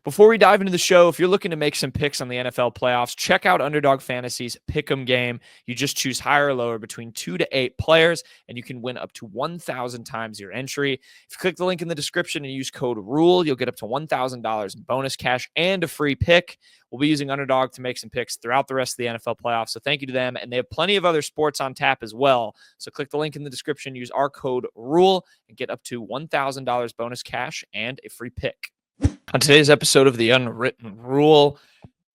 Before we dive into the show, if you're looking to make some picks on the NFL playoffs, check out Underdog Fantasy's Pick'em game. You just choose higher or lower between 2 to 8 players, and you can win up to 1,000 times your entry. If you click the link in the description and use code RULE, you'll get up to $1,000 in bonus cash and a free pick. We'll be using Underdog to make some picks throughout the rest of the NFL playoffs, so thank you to them. And they have plenty of other sports on tap as well. So click the link in the description, use our code RULE, and get up to $1,000 bonus cash and a free pick. On today's episode of The Unwritten Rule,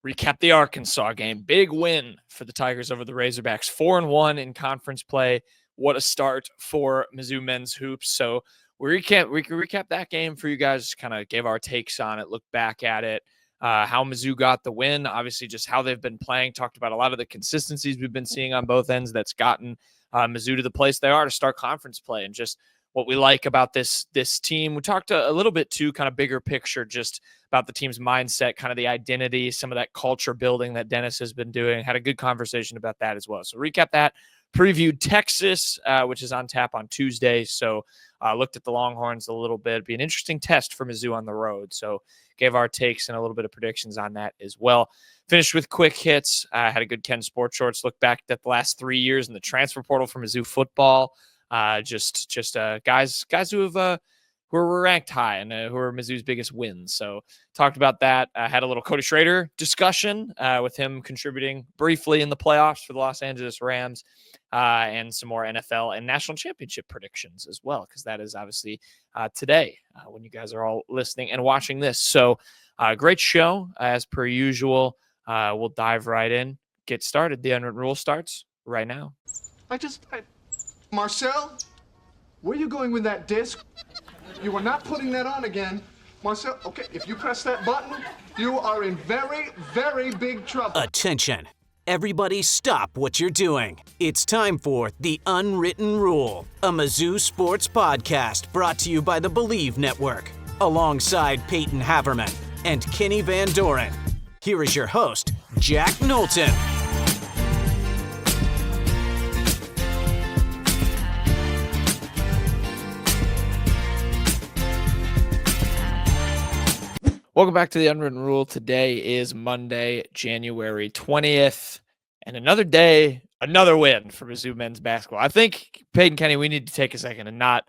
recap the Arkansas game. Big win for the Tigers over the Razorbacks. 4-1 in conference play. What a start for Mizzou men's hoops. So we can recap that game for you guys, kind of gave our takes on it, look back at it, how Mizzou got the win, obviously just how they've been playing, talked about a lot of the consistencies we've been seeing on both ends that's gotten Mizzou to the place they are to start conference play, and just what we like about this team. We talked a little bit too, kind of bigger picture, just about the team's mindset, kind of the identity, some of that culture building that Dennis has been doing. Had a good conversation about that as well. So recap that. Previewed Texas, which is on tap on Tuesday. So looked at the Longhorns a little bit. It'd be an interesting test for Mizzou on the road. So gave our takes and a little bit of predictions on that as well. Finished with quick hits. Had a good Ken Sports Shorts look back at the last 3 years in the transfer portal for Mizzou football. Just guys who were ranked high and who are Mizzou's biggest wins. So talked about that. Had a little Cody Schrader discussion with him contributing briefly in the playoffs for the Los Angeles Rams, and some more NFL and national championship predictions as well, because that is obviously today when you guys are all listening and watching this. So great show as per usual. We'll dive right in, get started. The Unwritten Rule starts right now. Marcel, where are you going with that disc? You are not putting that on again. Marcel, okay, if you press that button, you are in very, very big trouble. Attention. Everybody stop what you're doing. It's time for The Unwritten Rule, a Mizzou sports podcast brought to you by the Believe Network, alongside Payton Haverman and Kenny Van Doren. Here is your host, Jack Knowlton. Welcome back to The Unwritten Rule. Today is Monday, January 20th, and another day, another win for Mizzou men's basketball. I think, Peyton, Kenny, we need to take a second and not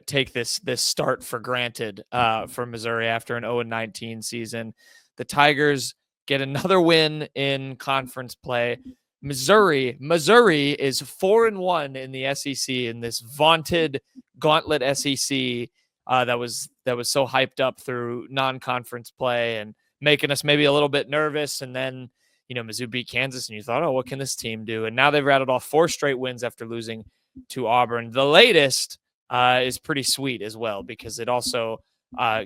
take this start for granted for Missouri after an 0-19 season. The Tigers get another win in conference play. Missouri is 4-1 in the SEC, in this vaunted gauntlet SEC. That was so hyped up through non-conference play and making us maybe a little bit nervous. And then, Mizzou beat Kansas and you thought, oh, what can this team do? And now they've rattled off 4 straight wins after losing to Auburn. The latest is pretty sweet as well, because it also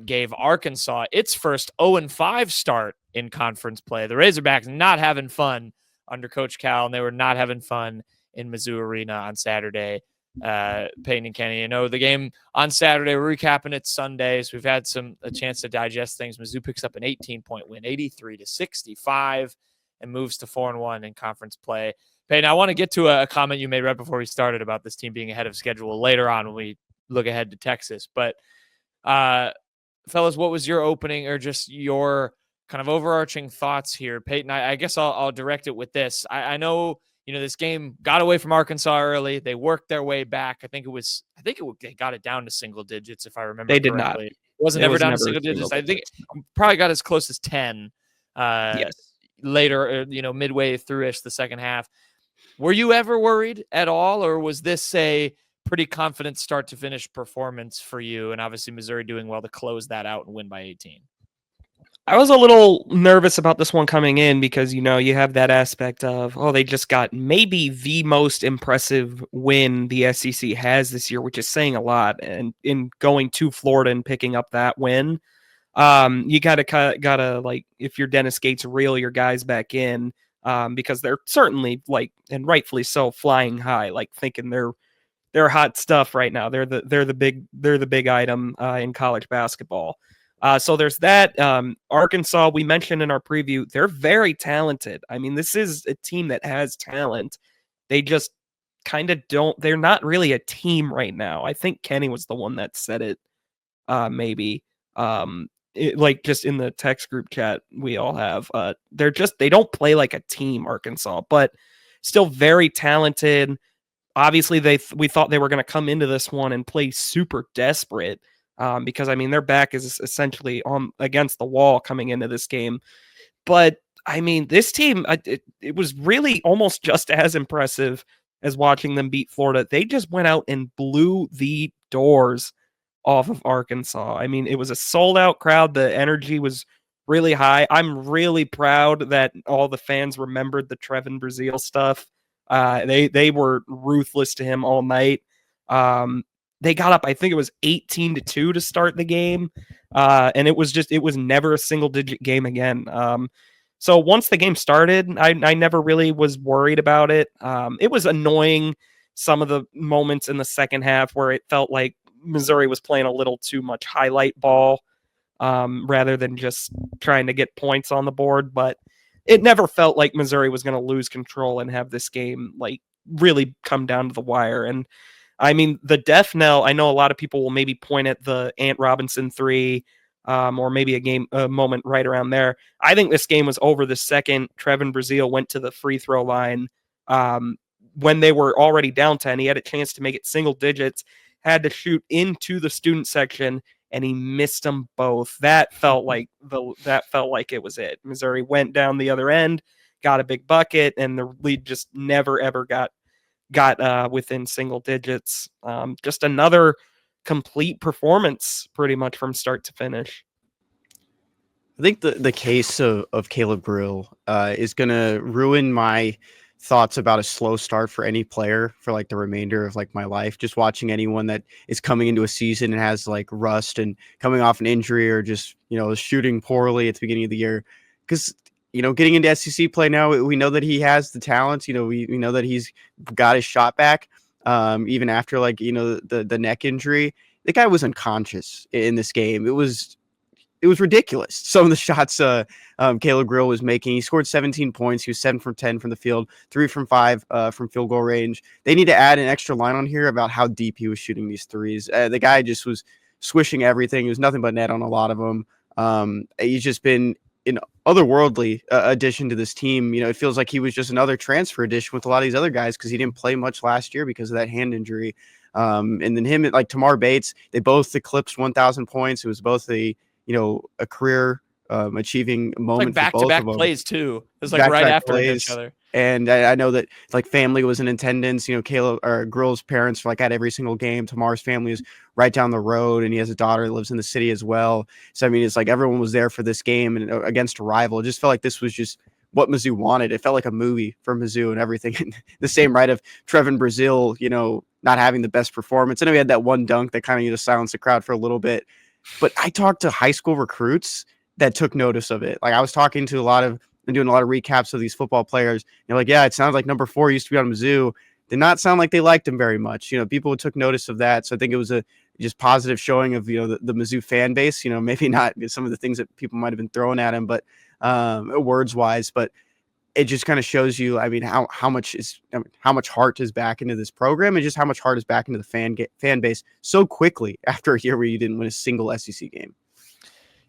gave Arkansas its first 0-5 start in conference play. The Razorbacks not having fun under Coach Cal, and they were not having fun in Mizzou Arena on Saturday. Peyton and Kenny, the game on Saturday, we're recapping it Sunday, so we've had a chance to digest things. Mizzou picks up an 18-point win, 83-65, and moves to 4-1 in conference play. Peyton, I want to get to a comment you made right before we started about this team being ahead of schedule later on when we look ahead to Texas. But fellas, what was your opening or just your kind of overarching thoughts here? Peyton, I guess I'll direct it with this. I know this game got away from Arkansas early. They worked their way back. I think they got it down to single digits, if I remember They correctly. did not. It wasn't ever down to single digits. I think probably got as close as 10 yes. Later, midway through-ish the second half. Were you ever worried at all, or was this a pretty confident start to finish performance for you? And obviously Missouri doing well to close that out and win by 18. I was a little nervous about this one coming in because, you have that aspect of, they just got maybe the most impressive win the SEC has this year, which is saying a lot. And in going to Florida and picking up that win, you gotta like, if you're Dennis Gates, reel your guys back in, because they're certainly, like, and rightfully so, flying high, like thinking they're hot stuff right now. They're the big item in college basketball. So there's that. Arkansas, we mentioned in our preview, they're very talented. I mean, this is a team that has talent. They just kind of they're not really a team right now. I think Kenny was the one that said it, maybe. like just in the text group chat we all have, they don't play like a team, Arkansas, but still very talented. Obviously, we thought they were going to come into this one and play super desperate, because I mean their back is essentially on against the wall coming into this game. But I mean, this team, it was really almost just as impressive as watching them beat Florida. They just went out and blew the doors off of Arkansas. I mean, it was a sold out crowd. The energy was really high. I'm really proud that all the fans remembered the Trevin Brazil stuff. They were ruthless to him all night. They got up, I think it was 18-2 to start the game. And it was never a single digit game again. So once the game started, I never really was worried about it. It was annoying, some of the moments in the second half where it felt like Missouri was playing a little too much highlight ball, rather than just trying to get points on the board. But it never felt like Missouri was going to lose control and have this game like really come down to the wire. And I mean, the death knell, I know a lot of people will maybe point at the Ant Robinson 3, or maybe a moment right around there. I think this game was over the second Trevin Brazil went to the free throw line. When they were already down 10, he had a chance to make it single digits, had to shoot into the student section, and he missed them both. That felt like it was it. Missouri went down the other end, got a big bucket, and the lead just never ever got within single digits. Just another complete performance pretty much from start to finish. I think the case of Caleb Grill is going to ruin my thoughts about a slow start for any player for like the remainder of like my life. Just watching anyone that is coming into a season and has like rust and coming off an injury or just, shooting poorly at the beginning of the year. Because, getting into SEC play now, we know that he has the talent. We know that he's got his shot back, even after like, the neck injury. The guy was unconscious in this game. It was ridiculous. Some of the shots Caleb Grill was making. He scored 17 points. He was 7 from 10 from the field, 3 from 5 from field goal range. They need to add an extra line on here about how deep he was shooting these threes. The guy just was swishing everything. It was nothing but net on a lot of them. He's just been an otherworldly addition to this team. It feels like he was just another transfer addition with a lot of these other guys because he didn't play much last year because of that hand injury. And then him, like Tamar Bates, they both eclipsed 1,000 points. It was both a career achieving moment. Like back-to-back plays too. It was like right after each other. And I know that like family was in attendance. Caleb or Grill's parents were like at every single game. Tamar's family is right down the road, and he has a daughter that lives in the city as well. So I mean, it's like everyone was there for this game and against a rival. It just felt like this was just what Mizzou wanted. It felt like a movie for Mizzou and everything. And the same right of Trevin Brazil, not having the best performance. I know he had that one dunk that kind of silenced the crowd for a little bit. But I talked to high school recruits that took notice of it. Like I was talking to doing a lot of recaps of these football players. They're like, yeah, it sounds like number 4 used to be on Mizzou. Did not sound like they liked him very much. People took notice of that. So I think it was a just positive showing of, the Mizzou fan base, maybe not some of the things that people might've been throwing at him, but words wise, but it just kind of shows you, I mean, how much heart is back into this program and just how much heart is back into the fan base so quickly after a year where you didn't win a single SEC game.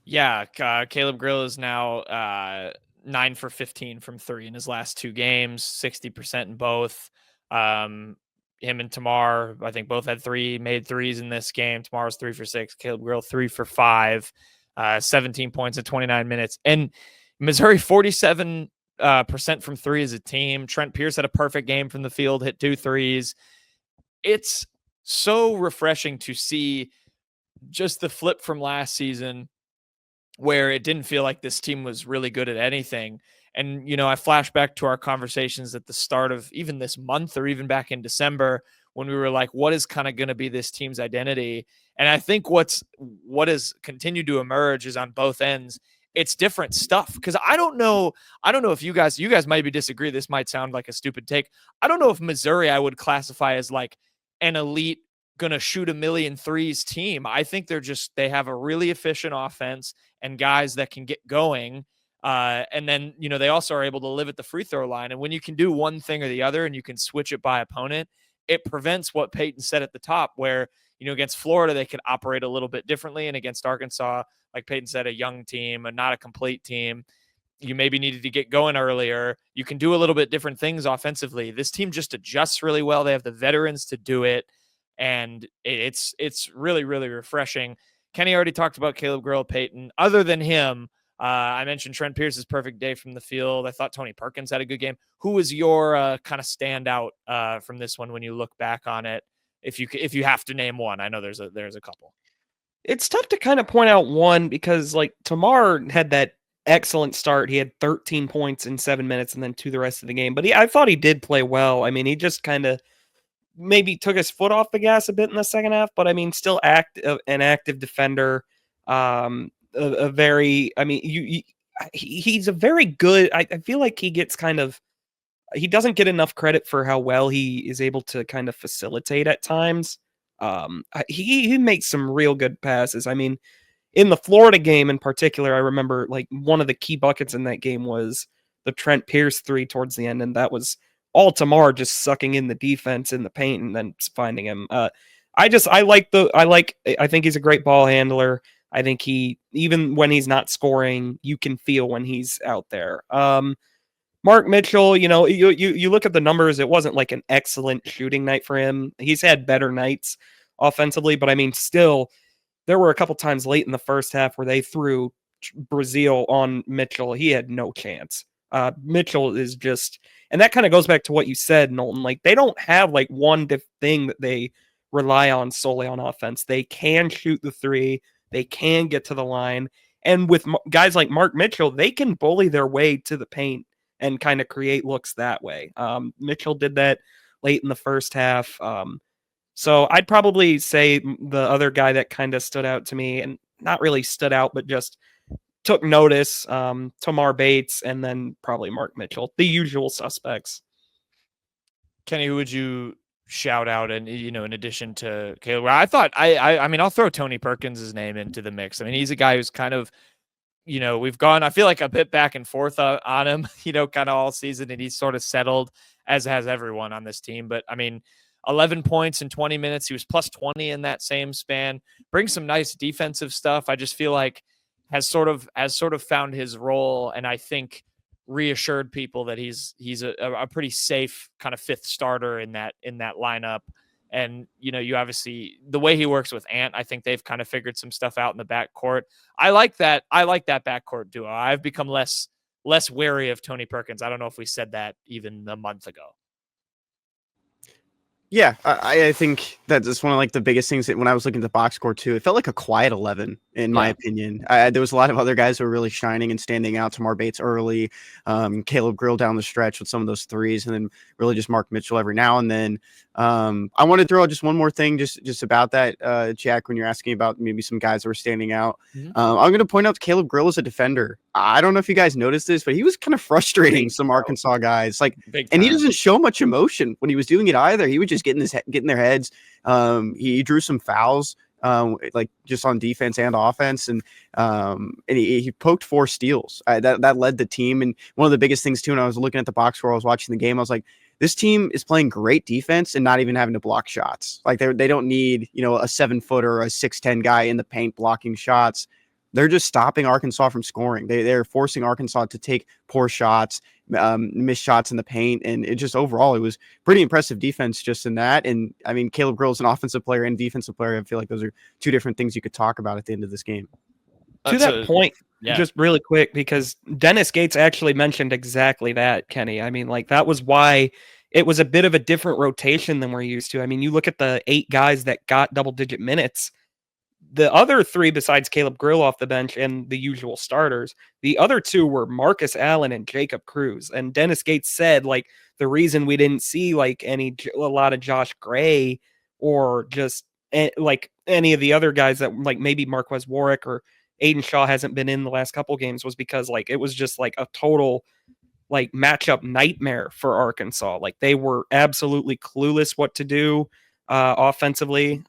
Yeah. Caleb Grill is now 9 for 15 from 3 in his last 2 games, 60% in both. Him and Tamar, I think both had made threes in this game. Tamar was 3 for 6. Caleb Grill 3 for 5, 17 points in 29 minutes. And Missouri 47% from 3 as a team. Trent Pierce had a perfect game from the field, hit 2 threes. It's so refreshing to see just the flip from last season where it didn't feel like this team was really good at anything. And, I flash back to our conversations at the start of even this month or even back in December when we were like, what is kind of going to be this team's identity? And I think what has continued to emerge is on both ends. It's different stuff. Because I don't know if you guys might disagree. This might sound like a stupid take. I don't know if Missouri I would classify as like an elite gonna shoot a million threes team. I think they have a really efficient offense and guys that can get going. And then, they also are able to live at the free throw line. And when you can do one thing or the other and you can switch it by opponent, it prevents what Payton said at the top, where, against Florida, they could operate a little bit differently. And against Arkansas, like Payton said, a young team and not a complete team, you maybe needed to get going earlier. You can do a little bit different things offensively. This team just adjusts really well. They have the veterans to do it. And it's really, really refreshing. Kenny already talked about Caleb Grill, Payton. Other than him, I mentioned Trent Pierce's perfect day from the field. I thought Tony Perkins had a good game. Who was your kind of standout from this one when you look back on it? If you have to name one, I know there's a couple. It's tough to kind of point out one because like Tamar had that excellent start. He had 13 points in 7 minutes and then 2 the rest of the game. But I thought he did play well. I mean, he just kind of maybe took his foot off the gas a bit in the second half, but I mean, still an active defender. A very, I mean, he's a very good. I feel like he doesn't get enough credit for how well he is able to kind of facilitate at times. He makes some real good passes. I mean, in the Florida game in particular, I remember like one of the key buckets in that game was the Trent Pierce 3 towards the end, and that was all Tamar just sucking in the defense in the paint and then finding him. I think he's a great ball handler. I think even when he's not scoring, you can feel when he's out there. Mark Mitchell, you look at the numbers, it wasn't like an excellent shooting night for him. He's had better nights offensively, but I mean, still, there were a couple times late in the first half where they threw Brazil on Mitchell. He had no chance. Mitchell is just, and that kind of goes back to what you said, Knowlton. Like, they don't have like one thing that they rely on solely on offense. They can shoot the 3. They can get to the line. And with guys like Mark Mitchell, they can bully their way to the paint and kind of create looks that way. Mitchell did that late in the first half. So I'd probably say the other guy that kind of stood out to me, and not really stood out, but just took notice, Tamar Bates, and then probably Mark Mitchell, the usual suspects. Kenny, who would you shout out? And, in addition to Caleb, I mean, I'll throw Tony Perkins' name into the mix. I mean, he's a guy who's kind of, we've gone, I feel like, a bit back and forth on him, kind of all season, and he's sort of settled, as has everyone on this team. But I mean, 11 points in 20 minutes. He was plus 20 in that same span. Brings some nice defensive stuff. I just feel like has sort of found his role, and I think reassured people that he's a pretty safe kind of 5th starter in that lineup. And, you obviously, the way he works with Ant, I think they've kind of figured some stuff out in the backcourt. I like that backcourt duo. I've become less wary of Tony Perkins. I don't know if we said that even a month ago. Yeah, I think that's one of like the biggest things that when I was looking at the box score too, it felt like a quiet 11 in my opinion. There was a lot of other guys who were really shining and standing out. Tamar Bates early, Caleb Grill down the stretch with some of those 3s, and then really just Mark Mitchell every now and then. I want to throw out just one more thing just about that, Jack, when you're asking about maybe some guys that were standing out. Mm-hmm. I'm going to point out Caleb Grill as a defender. I don't know if you guys noticed this, but he was kind of frustrating some Arkansas guys. And he doesn't show much emotion when he was doing it either. He would just get in their heads. He drew some fouls, like just on defense and offense, and he poked 4 steals. That led the team. And one of the biggest things too, when I was looking at the box score, I was watching the game, I was like, this team is playing great defense and not even having to block shots. Like they don't need, a 7-footer or a 6'10" guy in the paint blocking shots. They're just stopping Arkansas from scoring. They're forcing Arkansas to take poor shots, miss shots in the paint. And it just overall, it was pretty impressive defense just in that. And I mean, Caleb Grill is an offensive player and defensive player. I feel like those are 2 different things you could talk about at the end of this game. To that point, just really quick, because Dennis Gates actually mentioned exactly that, Kenny. I mean, like, that was why it was a bit of a different rotation than we're used to. I mean, you look at the 8 guys that got double-digit minutes. The other 3 besides Caleb Grill off the bench and the usual starters, the other 2 were Marcus Allen and Jacob Cruz. And Dennis Gates said, like, the reason we didn't see like a lot of Josh Gray or just like any of the other guys that like maybe Marquez Warwick or Aiden Shaw hasn't been in the last couple games was because like it was just like a total like matchup nightmare for Arkansas. Like they were absolutely clueless what to do offensively.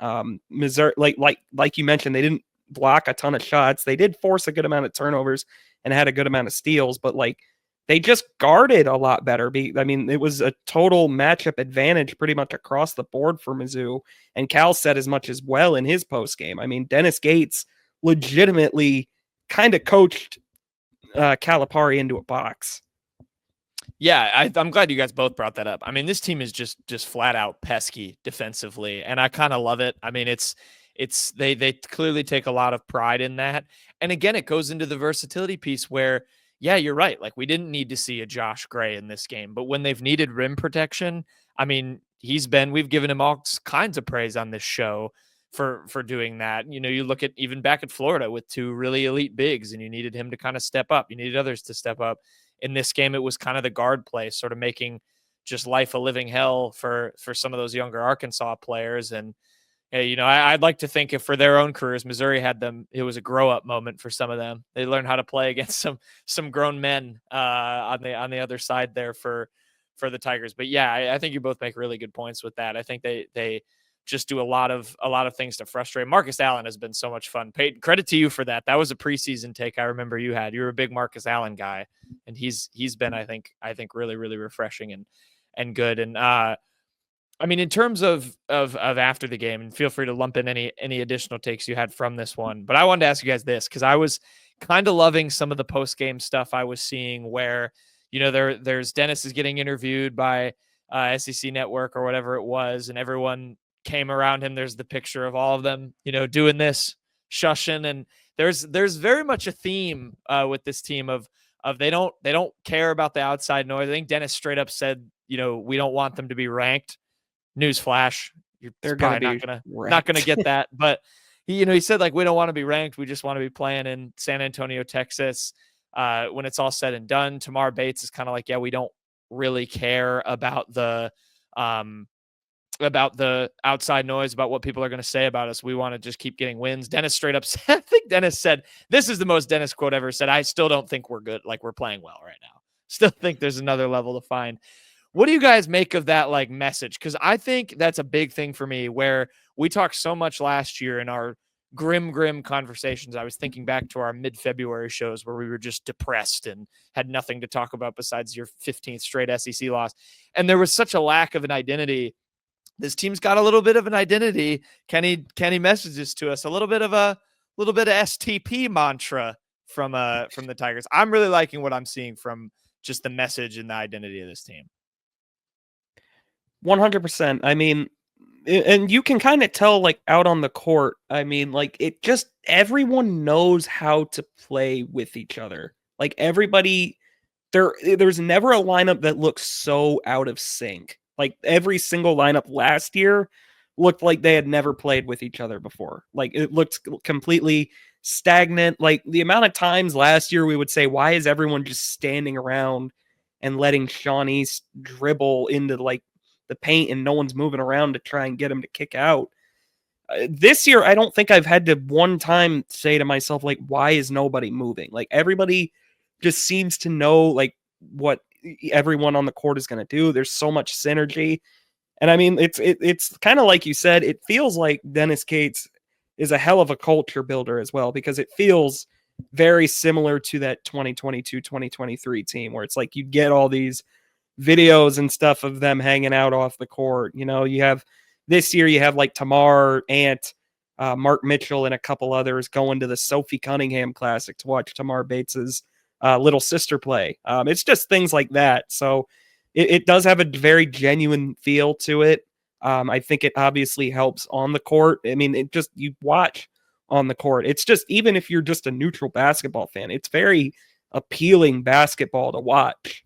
Missouri, like you mentioned, they didn't block a ton of shots. They did force a good amount of turnovers and had a good amount of steals, but like they just guarded a lot better. I mean, it was a total matchup advantage pretty much across the board for Mizzou. And Cal said as much as well in his post game. I mean, Dennis Gates legitimately kind of coached Calipari into a box. Yeah, I'm glad you guys both brought that up. I mean, this team is just flat out pesky defensively, and I kind of love it. I mean, they clearly take a lot of pride in that. And again, it goes into the versatility piece where, yeah, you're right. Like, we didn't need to see a Josh Gray in this game, but when they've needed rim protection, I mean, we've given him all kinds of praise on this show for doing that. You know, you look at even back at Florida with two really elite bigs, and you needed him to kind of step up. You needed others to step up. In this game, it was kind of the guard play, sort of making just life a living hell for some of those younger Arkansas players. And, you know, I'd like to think if for their own careers, Missouri had them, it was a grow up moment for some of them. They learned how to play against some grown men on the other side there for the Tigers. But yeah, I think you both make really good points with that. I think they just do a lot of things to frustrate. Marcus Allen has been so much fun. Payton, credit to you for that. That was a preseason take I remember you had. You were a big Marcus Allen guy, and he's been I think really, really refreshing and good. And I mean, in terms of after the game, and feel free to lump in any additional takes you had from this one. But I wanted to ask you guys this, because I was kind of loving some of the post game stuff I was seeing where, you know, there's Dennis is getting interviewed by SEC Network or whatever it was, and everyone came around him. There's the picture of all of them, you know, doing this, shushing, and there's very much a theme with this team of they don't care about the outside noise. I think Dennis straight up said, you know, we don't want them to be ranked. Newsflash, they're probably not gonna get that, but he said, like, we don't want to be ranked. We just want to be playing in San Antonio, Texas. When it's all said and done, Tamar Bates is kind of like, yeah, we don't really care about the outside noise, about what people are going to say about us. We want to just keep getting wins. Dennis straight up said, I think Dennis said, this is the most Dennis quote ever said, I still don't think we're good. Like, we're playing well right now. Still think there's another level to find. What do you guys make of that, like, message? Because I think that's a big thing for me, where we talked so much last year in our grim conversations. I was thinking back to our mid-February shows where we were just depressed and had nothing to talk about besides your 15th straight SEC loss. And there was such a lack of an identity. This team's got a little bit of an identity. Kenny messages to us a little bit of STP mantra from the Tigers. I'm really liking what I'm seeing from just the message and the identity of this team. 100%. I mean, and you can kind of tell, like, out on the court. I mean, like, it just, everyone knows how to play with each other. Like, everybody, there's never a lineup that looks so out of sync. Like, every single lineup last year looked like they had never played with each other before. Like, it looked completely stagnant. Like, the amount of times last year we would say, why is everyone just standing around and letting Shawnee dribble into, like, the paint and no one's moving around to try and get him to kick out? This year, I don't think I've had to one time say to myself, like, why is nobody moving? Like, everybody just seems to know, like, what everyone on the court is going to do. There's so much synergy. And I mean, it's kind of like you said, it feels like Dennis Gates is a hell of a culture builder as well, because it feels very similar to that 2022-2023 team, where it's like you get all these videos and stuff of them hanging out off the court. You know, you have this year, you have like Tamar, Ant, Mark Mitchell, and a couple others going to the Sophie Cunningham Classic to watch Tamar Bates's little sister play. It's just things like that. So it does have a very genuine feel to it. I think it obviously helps on the court. I mean, it just, you watch on the court. It's just, even if you're just a neutral basketball fan, it's very appealing basketball to watch.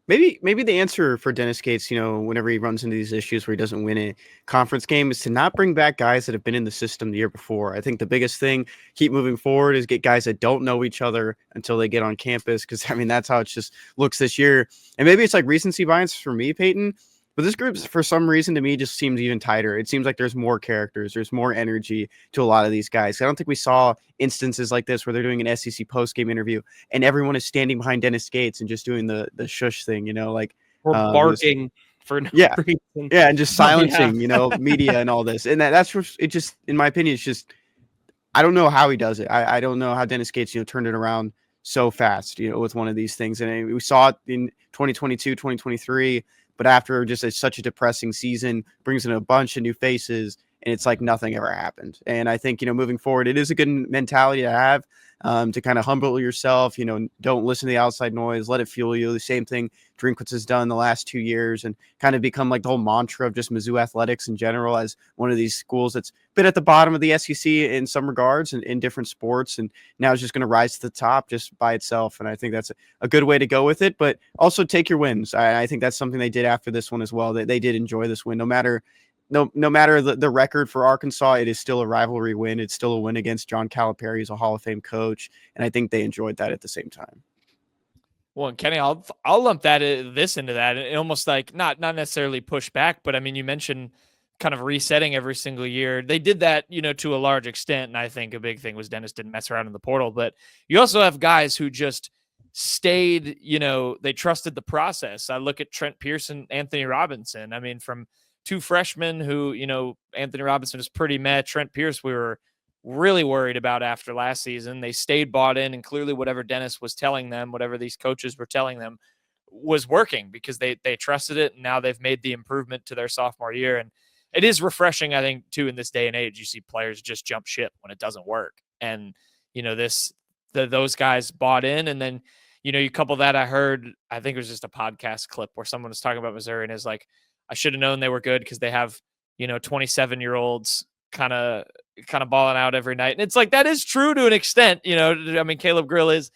Maybe the answer for Dennis Gates, you know, whenever he runs into these issues where he doesn't win a conference game, is to not bring back guys that have been in the system the year before. I think the biggest thing, keep moving forward, is get guys that don't know each other until they get on campus, because, I mean, that's how it just looks this year. And maybe it's like recency bias for me, Peyton, but this group, for some reason, to me, just seems even tighter. It seems like there's more characters, there's more energy to a lot of these guys. I don't think we saw instances like this where they're doing an SEC post-game interview and everyone is standing behind Dennis Gates and just doing the shush thing, you know, like, or barking for no reason. Yeah, and just silencing, you know, media and all this. And that's it. Just, in my opinion, it's just, I don't know how he does it. I don't know how Dennis Gates, you know, turned it around so fast, with one of these things. And we saw it in 2022, 2023, but after just such a depressing season, brings in a bunch of new faces, and it's like nothing ever happened. And I think, moving forward, it is a good mentality to have, to kind of humble yourself, don't listen to the outside noise, let it fuel you. The same thing Drinkwitz has done the last 2 years, and kind of become like the whole mantra of just Mizzou athletics in general, as one of these schools that's been at the bottom of the SEC in some regards and in different sports, and now is just going to rise to the top just by itself. And I think that's a good way to go with it, but also take your wins. I think that's something they did after this one as well. They did enjoy this win. No matter the record for Arkansas, it is still a rivalry win. It's still a win against John Calipari, who's a Hall of Fame coach, and I think they enjoyed that at the same time. Well, and Kenny, I'll lump this into that. It almost like not necessarily push back, but I mean, you mentioned kind of resetting every single year. They did that, to a large extent, and I think a big thing was Dennis didn't mess around in the portal. But you also have guys who just stayed. They trusted the process. I look at Trent Pearson, Anthony Robinson. I mean, from two freshmen who, Anthony Robinson is pretty meh. Trent Pierce, we were really worried about after last season. They stayed bought in, and clearly whatever Dennis was telling them, whatever these coaches were telling them, was working because they trusted it, and now they've made the improvement to their sophomore year. And it is refreshing, I think, too, in this day and age. You see players just jump ship when it doesn't work. And, those guys bought in, and then, you couple that. I think it was just a podcast clip where someone was talking about Missouri and is like, I should have known they were good because they have, 27-year-olds kind of balling out every night. And it's like, that is true to an extent. I mean, Caleb Grill is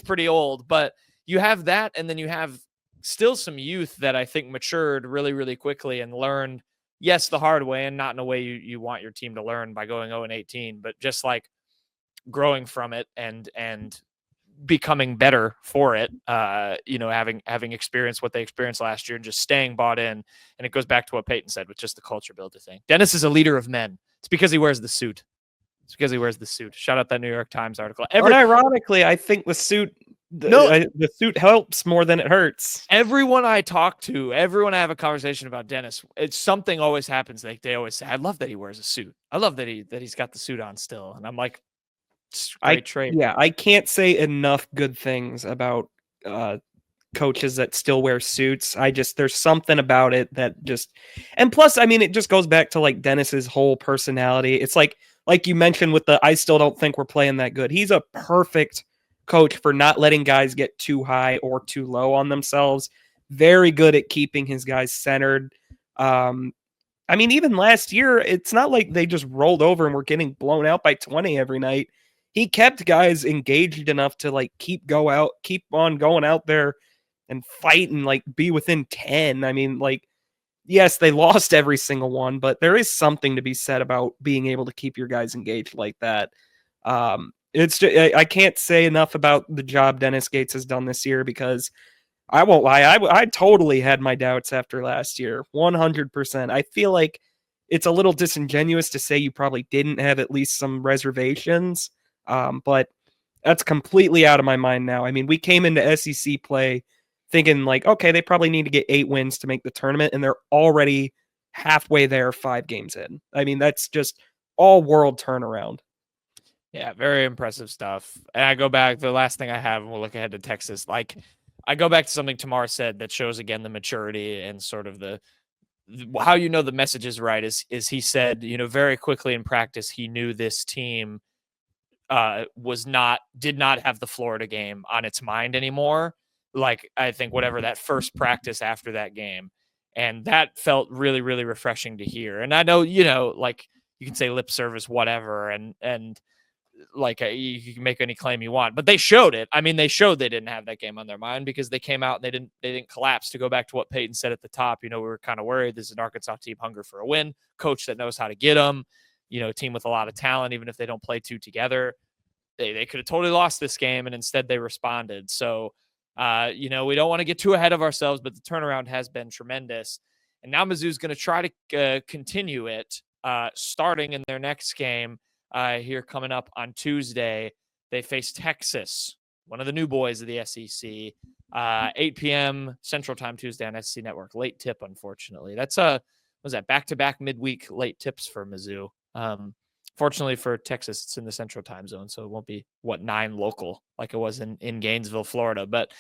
pretty old, but you have that, and then you have still some youth that I think matured really, really quickly and learned, yes, the hard way, and not in a way you want your team to learn by going 0-18, but just like growing from it and becoming better for it, having experienced what they experienced last year and just staying bought in. And it goes back to what Payton said with just the culture builder thing. Dennis is a leader of men. It's because he wears the suit. Shout out that New York Times article. But ironically, I think the suit helps more than it hurts. Everyone I talk to, everyone I have a conversation about Dennis, it's something always happens. Like they always say, I love that he wears a suit. I love that he's got the suit on still. And I'm like, great trade. Yeah, I can't say enough good things about coaches that still wear suits. There's something about it that just, and plus, I mean, it just goes back to like Dennis's whole personality. It's like you mentioned with I still don't think we're playing that good. He's a perfect coach for not letting guys get too high or too low on themselves. Very good at keeping his guys centered. I mean, even last year, it's not like they just rolled over and were getting blown out by 20 every night. He kept guys engaged enough to like keep on going out there and fight and like be within 10. I mean, like, yes, they lost every single one, but there is something to be said about being able to keep your guys engaged like that. It's just, I can't say enough about the job Dennis Gates has done this year, because I won't lie, I totally had my doubts after last year, 100%. I feel like it's a little disingenuous to say you probably didn't have at least some reservations. But that's completely out of my mind now. I mean, we came into SEC play thinking like, okay, they probably need to get 8 wins to make the tournament, and they're already halfway there 5 games in. I mean, that's just all world turnaround. Yeah, very impressive stuff. And I go back, the last thing I have, and we'll look ahead to Texas. Like, I go back to something Tamar said that shows again the maturity and sort of how the message is right is he said, very quickly in practice, he knew this team did not have the Florida game on its mind anymore. Like, I think whatever that first practice after that game, and that felt really, really refreshing to hear. And I know, like you can say lip service, whatever. And like you can make any claim you want, but they showed it. I mean, they showed they didn't have that game on their mind because they came out and they didn't collapse. To go back to what Payton said at the top, we were kind of worried. This is an Arkansas team hunger for a win, coach that knows how to get them, a team with a lot of talent, even if they don't play two together. They could have totally lost this game, and instead they responded. So, we don't want to get too ahead of ourselves, but the turnaround has been tremendous. And now Mizzou's going to try to continue it, starting in their next game here coming up on Tuesday. They face Texas, one of the new boys of the SEC, 8 p.m. Central Time Tuesday on SEC Network. Late tip, unfortunately. That's back-to-back midweek late tips for Mizzou. Fortunately for Texas, it's in the central time zone, so it won't be 9 local like it was in Gainesville, Florida. But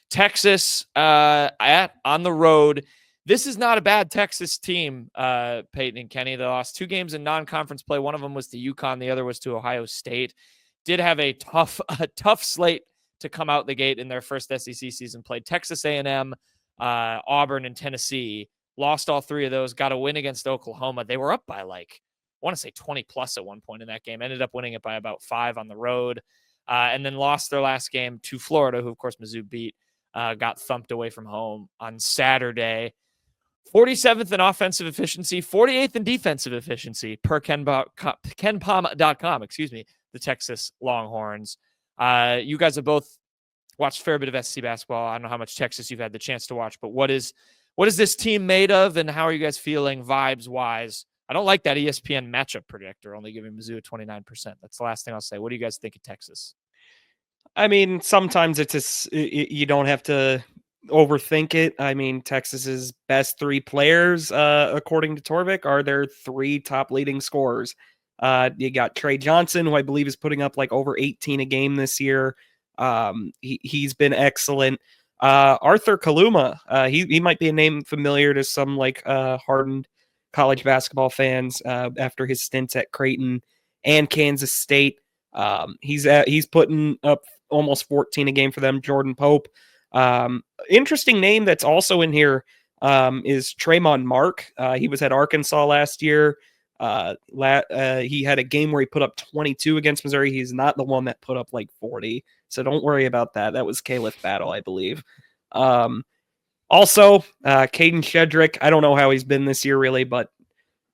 Texas on the road. This is not a bad Texas team, Peyton and Kenny. They lost 2 games in non-conference play. One of them was to UConn. The other was to Ohio State. Did have a tough slate to come out the gate in their first SEC season. Played Texas A&M, Auburn, and Tennessee. Lost all 3 of those. Got a win against Oklahoma. They were up by I want to say 20 plus at one point in that game. Ended up winning it by about 5 on the road. And then lost their last game to Florida, who, of course, Mizzou beat. Got thumped away from home on Saturday. 47th in offensive efficiency, 48th in defensive efficiency per KenPom.com, the Texas Longhorns. You guys have both watched a fair bit of SEC basketball. I don't know how much Texas you've had the chance to watch, but what is this team made of, and how are you guys feeling vibes-wise? I don't like that ESPN matchup predictor only giving Mizzou 29%. That's the last thing I'll say. What do you guys think of Texas? I mean, sometimes you don't have to overthink it. I mean, Texas's best 3 players, according to Torvik, are their 3 top leading scorers. You got Trey Johnson, who I believe is putting up over 18 a game this year. He's been excellent. Arthur Kaluma, he might be a name familiar to some hardened college basketball fans after his stints at Creighton and Kansas State. He's putting up almost 14 a game for them. Jordan Pope. Interesting name that's also in here is Tremont Mark. He was at Arkansas last year. He had a game where he put up 22 against Missouri. He's not the one that put up 40. So don't worry about that. That was Caliph Battle, I believe. Also, Caden Shedrick. I don't know how he's been this year really, but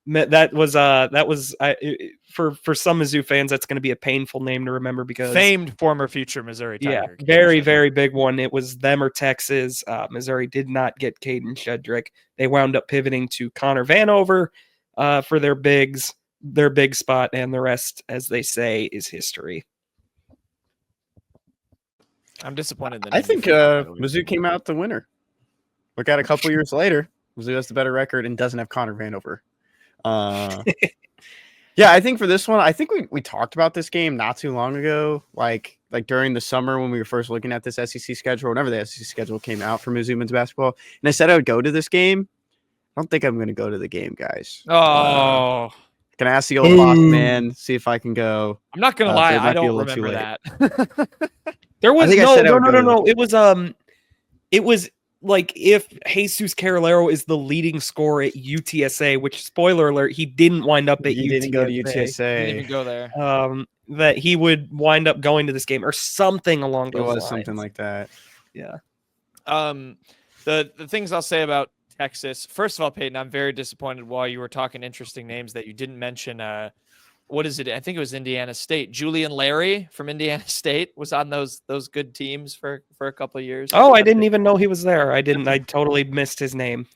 that was for some Mizzou fans, that's going to be a painful name to remember because famed former future Missouri Tiger. Yeah, very, very big one. It was them or Texas. Missouri did not get Caden Shedrick. They wound up pivoting to Connor Vanover for their big spot, and the rest, as they say, is history. I'm disappointed. I think Mizzou came out the winner. Look at a couple years later, Mizzou has the better record and doesn't have Connor Vanover. Yeah, I think for this one, I think we talked about this game not too long ago, like during the summer when we were first looking at this SEC schedule, whenever the SEC schedule came out for Mizzou men's basketball, and I said I would go to this game. I don't think I'm going to go to the game, guys. Oh, can I ask the old boss man, see if I can go? I'm not going to lie, I don't remember that. There was no. It was like if Jesus Carolero is the leading scorer at UTSA, which, spoiler alert, he didn't wind up at UTSA. He didn't go to UTSA. He didn't even go there. That he would wind up going to this game or something along those lines. It was something like that. Yeah. The things I'll say about Texas. First of all, Peyton, I'm very disappointed while you were talking interesting names that you didn't mention. What is it? I think it was Indiana State. Julian Larry from Indiana State was on those good teams for a couple of years. Oh, I didn't even know he was there. I totally missed his name.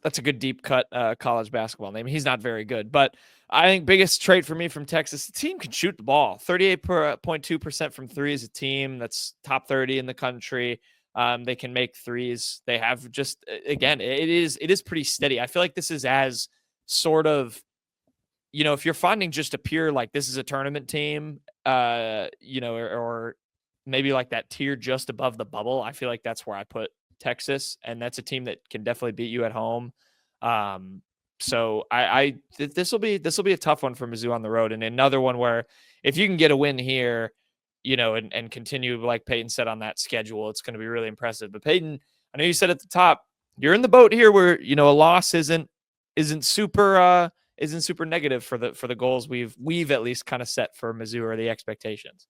That's a good deep cut college basketball name. He's not very good, but I think biggest trait for me from Texas, the team can shoot the ball. 38.2% from 3 as a team. That's top 30 in the country. They can make threes. They have just, again, it is pretty steady. I feel like this is as sort of, if you're finding just a pure, this is a tournament team, or maybe that tier just above the bubble, I feel like that's where I put Texas, and that's a team that can definitely beat you at home. So this will be a tough one for Mizzou on the road, and another one where if you can get a win here, and continue, like Peyton said, on that schedule, it's going to be really impressive. But Peyton, I know you said at the top, you're in the boat here where, a loss isn't super negative for the goals we've at least kind of set for Mizzou, or the expectations.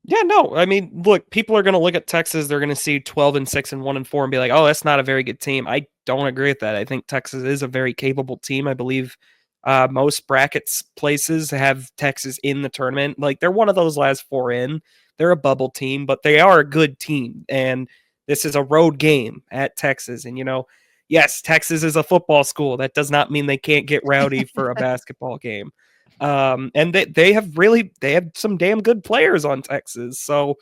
Yeah, no, I mean, look, people are going to look at Texas. They're going to see 12-6 and 1-4 and be like, oh, that's not a very good team. I don't agree with that. I think Texas is a very capable team. I believe most brackets places have Texas in the tournament. They're one of those last 4 in. They're a bubble team, but they are a good team. And this is a road game at Texas. And, yes, Texas is a football school. That does not mean they can't get rowdy for a basketball game. And they have some damn good players on Texas. So,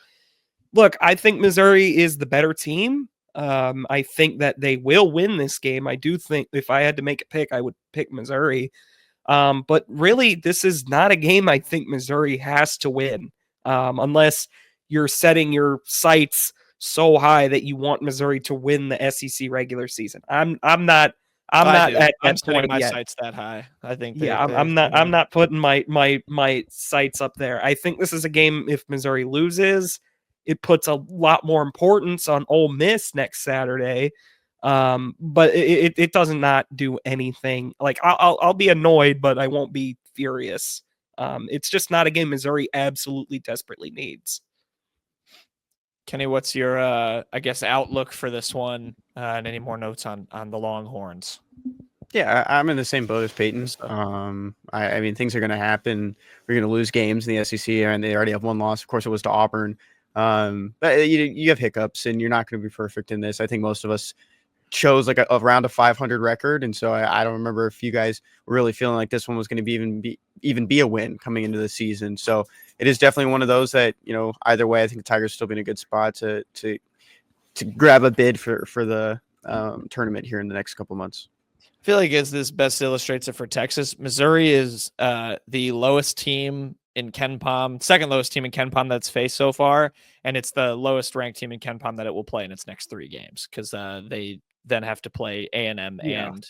look, I think Missouri is the better team. I think that they will win this game. I do think if I had to make a pick, I would pick Missouri. But really, this is not a game I think Missouri has to win, unless you're setting your sights so high that you want Missouri to win the SEC regular season. I'm not I do. at I'm that setting point my yet. sights that high. I think Yeah, I'm not putting my sights up there. I think this is a game, if Missouri loses, it puts a lot more importance on Ole Miss next Saturday. But it does not do anything. Like I'll be annoyed, but I won't be furious. It's just not a game Missouri absolutely desperately needs. Kenny, what's your I guess outlook for this one? And any more notes on the Longhorns? Yeah, I'm in the same boat as Payton. I mean, things are going to happen. We're going to lose games in the SEC, and they already have one loss. Of course, it was to Auburn. But you have hiccups, and you're not going to be perfect in this. I think most of us chose like around a 500 record, and so I don't remember if you guys were really feeling like this one was going to even be a win coming into the season. So it is definitely one of those that, either way, I think the Tigers still be in a good spot to grab a bid for the tournament here in the next couple months. I feel like as this best illustrates it for Texas, Missouri is the lowest team in KenPom, second lowest team in KenPom that's faced so far, and it's the lowest ranked team in KenPom that it will play in its next 3 games because they then have to play A&M and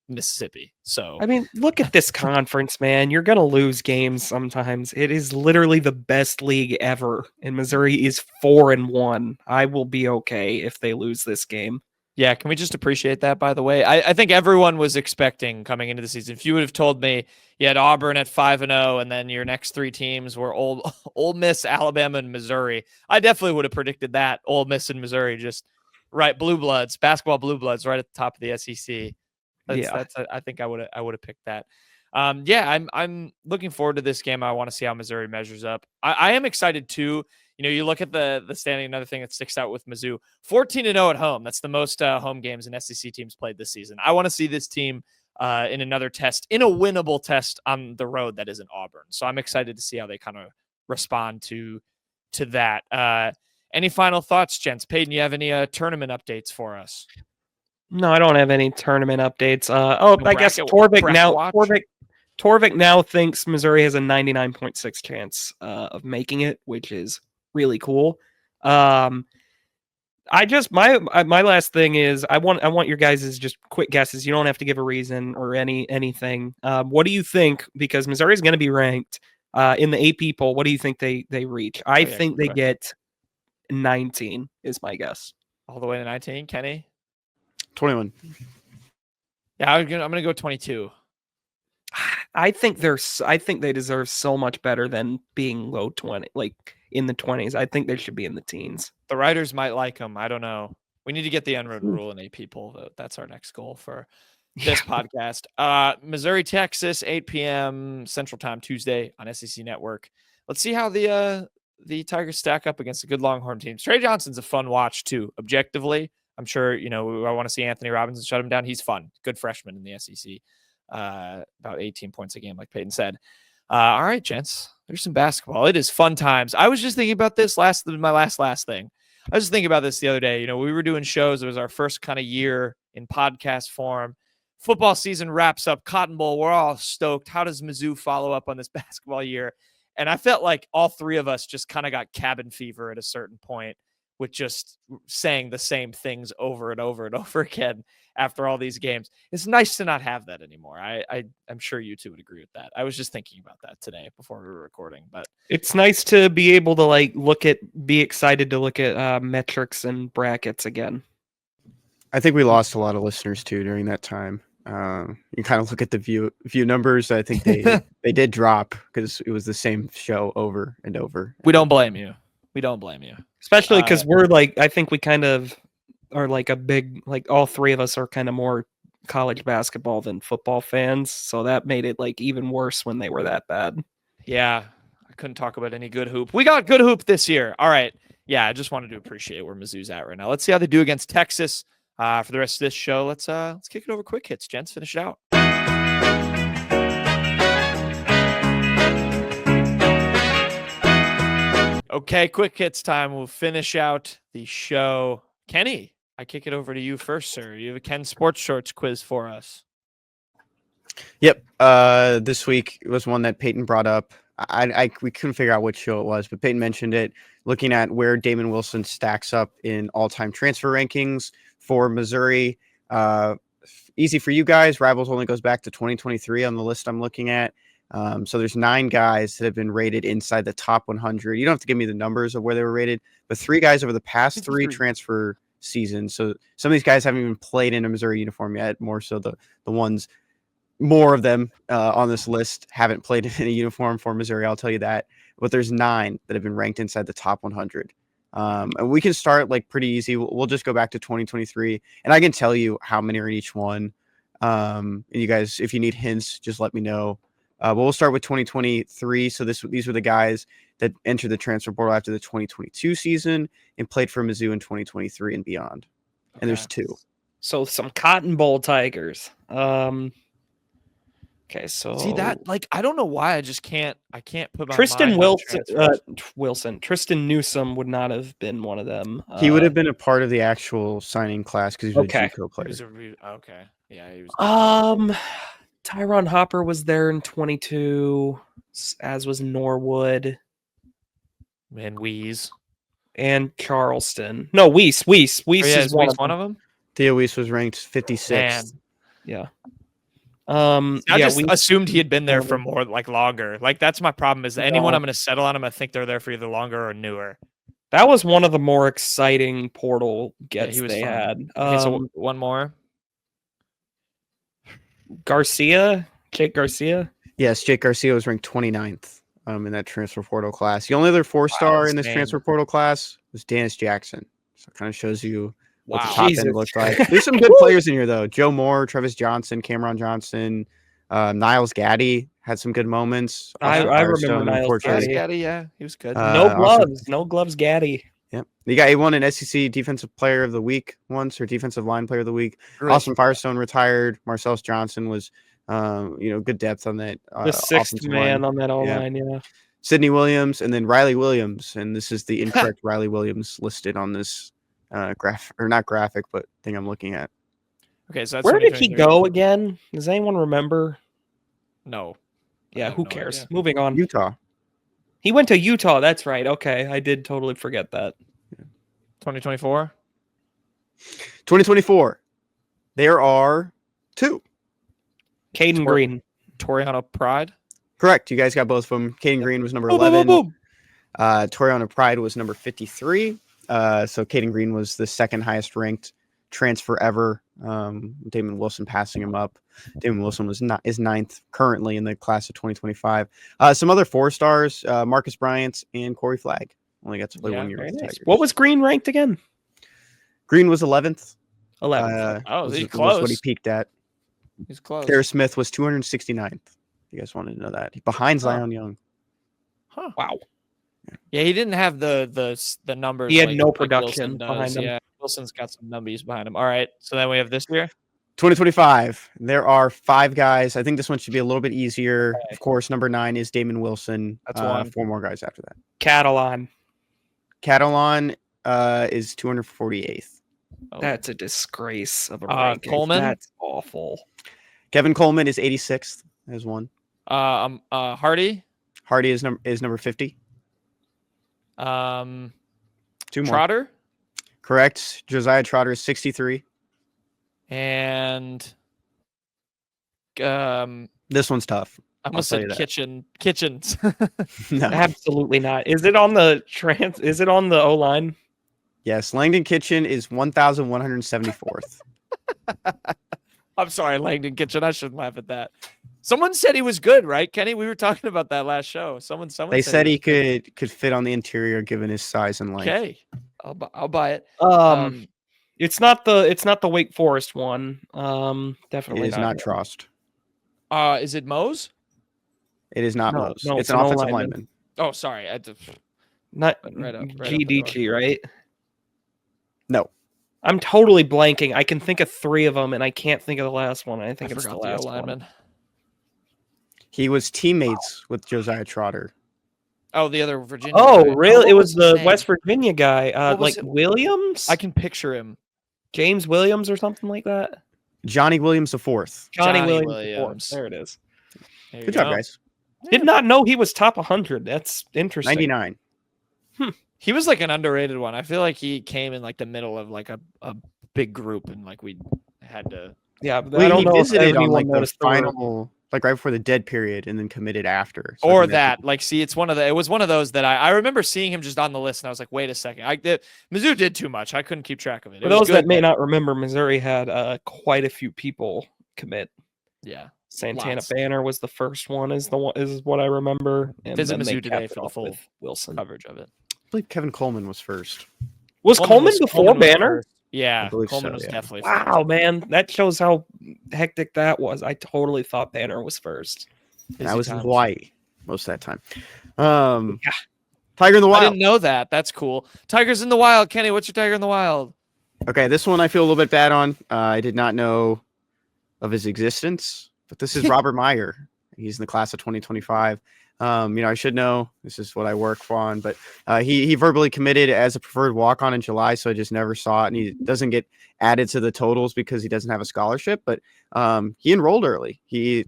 Mississippi. So I mean, look at this conference, man. You're gonna lose games sometimes. It is literally the best league ever, and Missouri is 4-1. I will be okay if they lose this game. Yeah, can we just appreciate that, by the way? I think everyone was expecting coming into the season. If you would have told me you had Auburn at 5-0 and then your next 3 teams were Ole Miss, Alabama, and Missouri, I definitely would have predicted that. Ole Miss and Missouri, just right, blue bloods, basketball blue bloods right at the top of the SEC. I think I would have picked that. I'm looking forward to this game. I want to see how Missouri measures up. I am excited too. You look at the standing, another thing that sticks out with Mizzou, 14-0 at home. That's the most home games an SEC team's played this season. I want to see this team in another test, in a winnable test on the road that isn't Auburn. So I'm excited to see how they kind of respond to that. Any final thoughts, gents? Payton, you have any tournament updates for us? No, I don't have any tournament updates. I guess Torvik now thinks Missouri has a 99.6 chance of making it, which is really cool. My last thing is I want your guys' just quick guesses. You don't have to give a reason or anything. What do you think? Because Missouri is going to be ranked in the AP poll. What do you think they reach? I think they get 19 is my guess. All the way to 19, Kenny? 21. Yeah, I'm gonna go 22. I think they deserve so much better than being low 20, like in the 20s. I think they should be in the teens. The writers might like them. I don't know. We need to get the unwritten rule in AP poll vote. That's our next goal for this podcast. Missouri, Texas, 8 p.m. Central Time Tuesday on SEC Network. Let's see how the Tigers stack up against a good Longhorn team. Trey Johnson's a fun watch too. Objectively, I'm sure I want to see Anthony Robinson shut him down. He's fun. Good freshman in the SEC. About 18 points a game, like Payton said. All right, gents. There's some basketball. It is fun times. I was just thinking about this my last thing. I was just thinking about this the other day. We were doing shows. It was our first kind of year in podcast form. Football season wraps up. Cotton Bowl. We're all stoked. How does Mizzou follow up on this basketball year? And I felt like all 3 of us just kind of got cabin fever at a certain point with just saying the same things over and over and over again after all these games. It's nice to not have that anymore. I'm sure you two would agree with that. I was just thinking about that today before we were recording, but it's nice to be able to be excited to look at metrics and brackets again. I think we lost a lot of listeners too during that time. You kind of look at the view numbers. I think they did drop because it was the same show over and over. We don't blame you. Especially because I think we kind of are like a big, all 3 of us are kind of more college basketball than football fans. So that made it even worse when they were that bad. Yeah. I couldn't talk about any good hoop. We got good hoop this year. All right. Yeah. I just wanted to appreciate where Mizzou's at right now. Let's see how they do against Texas. For the rest of this show, let's kick it over quick hits, gents. Finish it out. Okay, quick hits time. We'll finish out the show. Kenny, I kick it over to you first, sir. You have a Ken Sports Shorts quiz for us. Yep. This week was one that Payton brought up. We couldn't figure out which show it was, but Payton mentioned it. Looking at where Damon Wilson stacks up in all-time transfer rankings for Missouri. Easy for you guys. Rivals only goes back to 2023 on the list I'm looking at. So there's 9 guys that have been rated inside the top 100. You don't have to give me the numbers of where they were rated, but 3 guys over the past 3 transfer seasons. So some of these guys haven't even played in a Missouri uniform yet. More so the ones, more of them on this list haven't played in a uniform for Missouri. I'll tell you that. But there's 9 that have been ranked inside the top 100. And we can start like pretty easy. We'll just go back to 2023, and I can tell you how many are in each one. And you guys, if you need hints, just let me know. But we'll start with 2023. So these were the guys that entered the transfer portal after the 2022 season and played for Mizzou in 2023 and beyond. Okay. And there's 2. So some Cotton Bowl Tigers. Okay, so see that, like, I don't know why I can't put my Tristan mind Wilson. Tristan Newsome would not have been one of them. He would have been a part of the actual signing class because he was a JUCO player. Okay, yeah, he was. Tyron Hopper was there in 22, as was Norwood and Weiss and Charleston. No, Weiss is one of them. Theo Weiss was ranked 56th. Yeah. I just assumed he had been there for more, like, longer. Like, that's my problem. Is anyone I'm going to settle on, I'm going to think they're there for either longer or newer. That was one of the more exciting portal gets they had. Okay, so one more. Jake Garcia. Yes, Jake Garcia was ranked 29th in that transfer portal class. The only other 4-star in this transfer portal class was Dennis Jackson. So it kind of shows you what the top end looks like. There's some good players in here, though. Joe Moore, Travis Johnson, Cameron Johnson, Niles Gaddy had some good moments. I remember Niles Gaddy. Yeah, he was good. No gloves, Gaddy. Yep. He won an SEC Defensive Player of the Week once, or Defensive Line Player of the Week. Right. Austin Firestone retired. Marcellus Johnson was, good depth on that. The 6th man on that line, yeah. Sidney Williams, and then Riley Williams, and this is the incorrect Riley Williams listed on this not graphic, but thing I'm looking at. Okay, so that's where did he go again? Does anyone remember? No. Yeah, who cares? Idea. Moving on. Utah. He went to Utah. That's right. Okay, I did totally forget that. 2024. 2024. There are 2. Caden Green, Toriano Pride. Correct. You guys got both of them. Caden Green was number 11. Toriano Pride was number 53. So Caden Green was the 2nd highest ranked transfer ever. Damon Wilson passing him up. Damon Wilson is 9th currently in the class of 2025. Some other 4-stars, Marcus Bryant and Corey Flagg only got to play 1 year. Nice. What was Green ranked again? Green was 11th. 11th. He's close. Was what he peaked at. He's close. Kerr Smith was 269th. You guys wanted to know that. Behind Zion Young. Huh. Wow. Yeah, he didn't have the numbers. He had no production behind him. Yeah, Wilson's got some numbers behind him. All right, so then we have this year. 2025. There are 5 guys. I think this one should be a little bit easier. Okay. Of course, number 9 is Damon Wilson. That's 1. 4 more guys after that. Catalan is 248th. Oh. That's a disgrace of a ranking. Coleman. That's awful. Kevin Coleman is 86th as 1. Hardy is number 50. 2 more. Trotter. Correct. Josiah Trotter is 63. And this one's tough. I must say Kitchens. No. Absolutely not. Is it on the O-line? Yes, Langdon Kitchen is 1,174th. I'm sorry, Langdon Kitchen. I shouldn't laugh at that. Someone said he was good, right, Kenny? We were talking about that last show. Someone they said he could fit on the interior given his size and length. Okay, I'll buy it. It's not the Wake Forest one. Definitely it is not Trost. Is it Mose? It is not Mose. No, it's an offensive lineman. Oh, sorry. Not GDG, right? No. I'm totally blanking. I can think of 3 of them, and I can't think of the last one. I think it's the last one. He was teammates with Josiah Trotter. Oh, the other Virginia guy. Really? It was the West Virginia guy. Williams? I can picture him. James Williams or something like that? Johnny Williams the fourth. Johnny Johnny Williams. the fourth. Williams. There it is. There you Good job, go. guys. Did not know he was top 100. That's interesting. 99. He was like an underrated one. I feel like he came in like the middle of like a big group, and like we had to. Yeah, but I Well, don't he know if visited on anyone like the noticed the word. final, like right before the dead period, and then committed after. So I Or think that's- that, like, see, it was one of those that I remember seeing him just on the list, and I was like, wait a second, Mizzou did too much. I couldn't keep track of it. For those that may not remember, Missouri had quite a few people commit. Yeah, Santana Lots. Banner was the first one, is what I remember. And Visit then they Mizzou today capped it for the off full with Wilson. coverage of it. I believe Kevin Coleman was first. Was Coleman before Coleman was Banner? first. Yeah, I believe Coleman so, was yeah. definitely Wow, man, that shows how hectic that was. I totally thought Banner was first. And I was in times. Hawaii most of that time. Tiger in the I Wild. didn't know that. That's cool. Tigers in the Wild. Kenny, what's your Tiger in the Wild? Okay, this one I feel a little bit bad on. I did not know of his existence, but this is Robert Meyer. He's in the class of 2025. I should know. This is what I work on, but he verbally committed as a preferred walk-on in July, so I just never saw it, and he doesn't get added to the totals because he doesn't have a scholarship, but he enrolled early.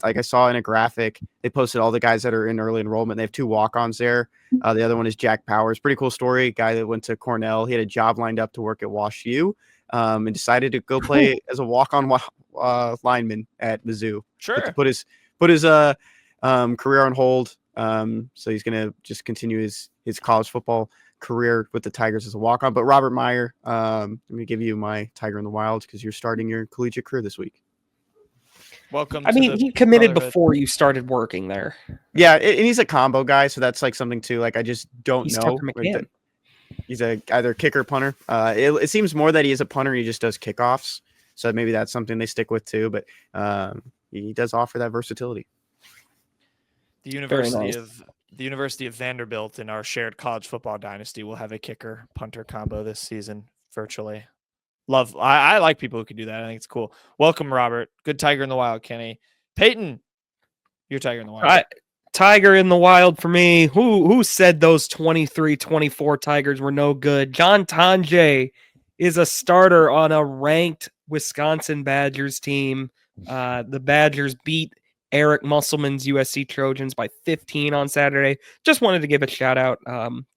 Like I saw in a graphic, they posted all the guys that are in early enrollment. They have 2 walk-ons there. The other one is Jack Powers. Pretty cool story. Guy that went to Cornell. He had a job lined up to work at Wash U, and decided to go play as a walk-on lineman at Mizzou. Sure. To put his career on hold. So he's going to just continue his college football career with the Tigers as a walk-on. But Robert Meyer, let me give you my Tiger in the Wild because you're starting your collegiate career this week. Welcome. I mean, he committed before you started working there. Yeah, and he's a combo guy, so that's like something too. Like I just don't He's know. Tucker McCann. He's either kicker or punter. It seems more that he is a punter. He just does kickoffs, so maybe that's something they stick with too. But he does offer that versatility. The University of Vanderbilt in our shared college football dynasty will have a kicker punter combo this season virtually. I like people who can do that. I think it's cool. Welcome, Robert. Good Tiger in the Wild, Kenny. Payton, your Tiger in the Wild. Tiger in the Wild for me. Who said those 23-24 Tigers were no good? John Tanjay is a starter on a ranked Wisconsin Badgers team. The Badgers beat Eric Musselman's USC Trojans by 15 on Saturday. Just wanted to give a shout out.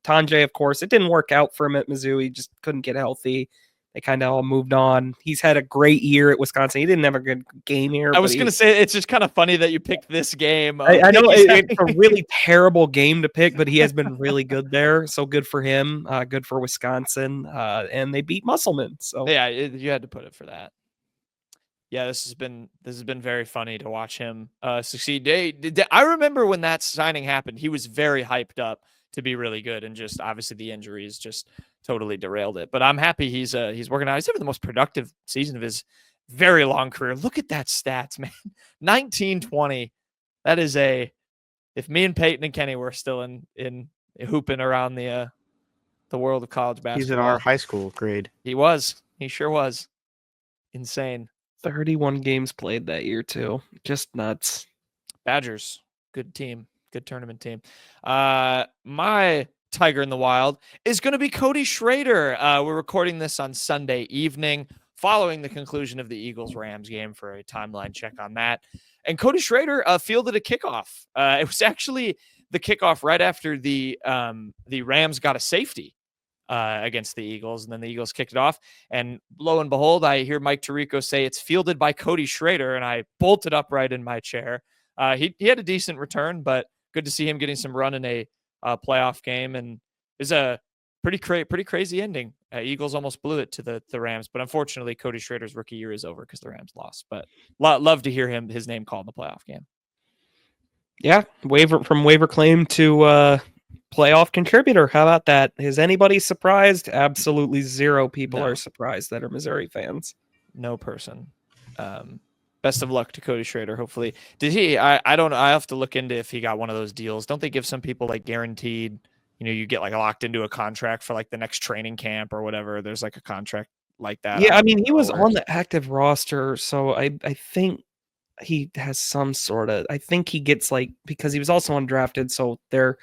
Tanjay, of course, it didn't work out for him at Mizzou. He just couldn't get healthy. They kind of all moved on. He's had a great year at Wisconsin. He didn't have a good game here. I was going to say, it's just kind of funny that you picked this game. I know it's a really terrible game to pick, but he has been really good there. So good for him. Good for Wisconsin. And they beat Musselman. So yeah, you had to put it for that. Yeah, this has been very funny to watch him succeed. I remember when that signing happened, he was very hyped up to be really good, and just obviously the injuries just totally derailed it. But I'm happy he's working out. He's having the most productive season of his very long career. Look at that stats, man. 19-20. That is if me and Peyton and Kenny were still in hooping around the world of college basketball. He's in our high school grade. He was. He sure was. Insane. 31 games played that year too. Just nuts. Badgers, good team, good tournament team. My Tiger in the Wild is going to be Cody Schrader. We're recording this on Sunday evening following the conclusion of the Eagles-Rams game for a timeline check on that. And Cody Schrader fielded a kickoff. It was actually the kickoff right after the Rams got a safety against the Eagles, and then the Eagles kicked it off. And lo and behold, I hear Mike Tirico say it's fielded by Cody Schrader, and I bolted upright in my chair. He had a decent return, but good to see him getting some run in a playoff game, and it was a pretty crazy ending. Eagles almost blew it to the Rams, but unfortunately, Cody Schrader's rookie year is over because the Rams lost. But love to hear his name called in the playoff game. Yeah, waiver claim to playoff contributor. How about that? Is anybody surprised? Absolutely zero people are surprised that are Missouri fans. No person. Best of luck to Cody Schrader. Hopefully, did he? I don't know. I have to look into if he got one of those deals. Don't they give some people like guaranteed? You get like locked into a contract for like the next training camp or whatever. There's like a contract like that. Yeah, I mean, he was on the active roster, so I think he has some sort of. I think he gets like, because he was also undrafted, so they're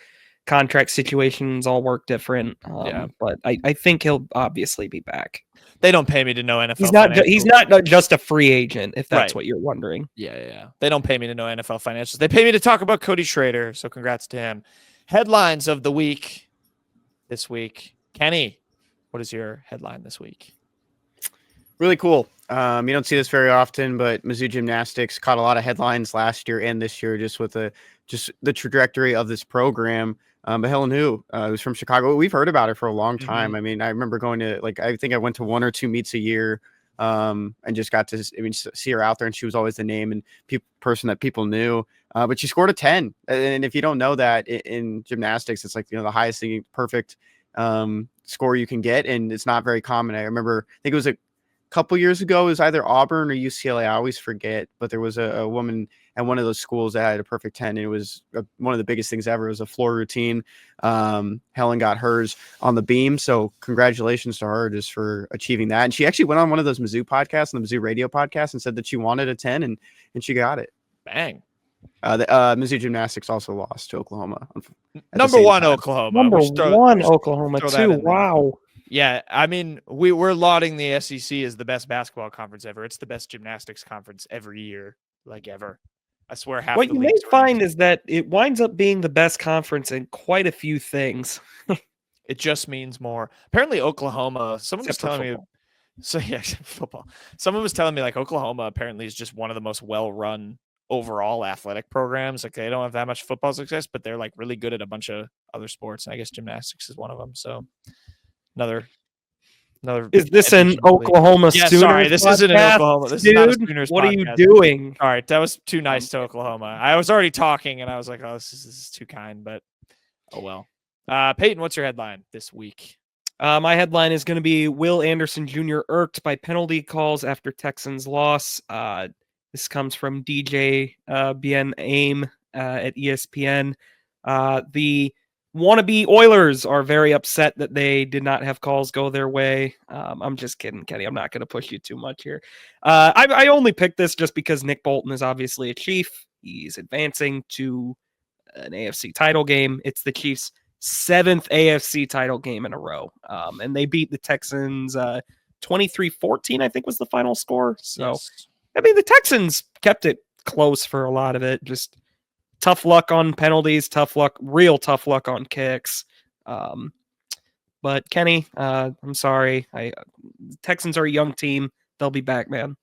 contract situations all work different. Yeah. But I think he'll obviously be back. They don't pay me to know NFL. He's not just a free agent, if that's Right. what you're wondering. Yeah. They don't pay me to know NFL financials. They pay me to talk about Cody Schrader. So congrats to him. Headlines of the week this week. Kenny, what is your headline this week? Really cool. You don't see this very often, but Mizzou gymnastics caught a lot of headlines last year and this year just with the trajectory of this program. But Helen Hu, who's from Chicago, we've heard about her for a long time. I mean, I remember going to I think I went to 1 or 2 meets a year, and just got to see her out there, and she was always the name and person that people knew. But she scored a 10, and if you don't know that in gymnastics, it's like the highest thing, perfect score you can get, and it's not very common. I think it was a couple years ago, it was either Auburn or UCLA. I always forget, but there was a woman at one of those schools that had a perfect 10. And it was one of the biggest things ever. It was a floor routine. Helen got hers on the beam. So congratulations to her just for achieving that. And she actually went on one of those Mizzou podcasts, on the Mizzou radio podcast, and said that she wanted a 10 and she got it. Bang. The Mizzou gymnastics also lost to Oklahoma. Number 1, Oklahoma. Number 1, Oklahoma too. Wow. Yeah, I mean, we're lauding the SEC as the best basketball conference ever. It's the best gymnastics conference every year, like ever. I swear half. What you may find is that it winds up being the best conference in quite a few things. It just means more. Apparently, Oklahoma. Someone was telling me. So yeah, football. Someone was telling me like Oklahoma apparently is just one of the most well-run overall athletic programs. Like they don't have that much football success, but they're like really good at a bunch of other sports. And I guess gymnastics is one of them. So. Another. Is this an Oklahoma yeah, Sooners? Sorry, this isn't an Oklahoma. This is not a Sooners what podcast. are you doing? All right, that was too nice to Oklahoma. I was already talking, and I was like, "Oh, this is too kind." But oh well. Payton, what's your headline this week? My headline is going to be Will Anderson Jr. irked by penalty calls after Texans loss. This comes from DJ Bien Aim at ESPN. The wannabe Oilers are very upset that they did not have calls go their way. I'm just kidding, Kenny. I'm not going to push you too much here. I only picked this just because Nick Bolton is obviously a Chief. He's advancing to an AFC title game. It's the Chiefs' 7th AFC title game in a row. And they beat the Texans 23-14, I think was the final score. So, yes. I mean, the Texans kept it close for a lot of it. Just tough luck on penalties, real tough luck on kicks. But Kenny, I'm sorry. Texans are a young team. They'll be back, man.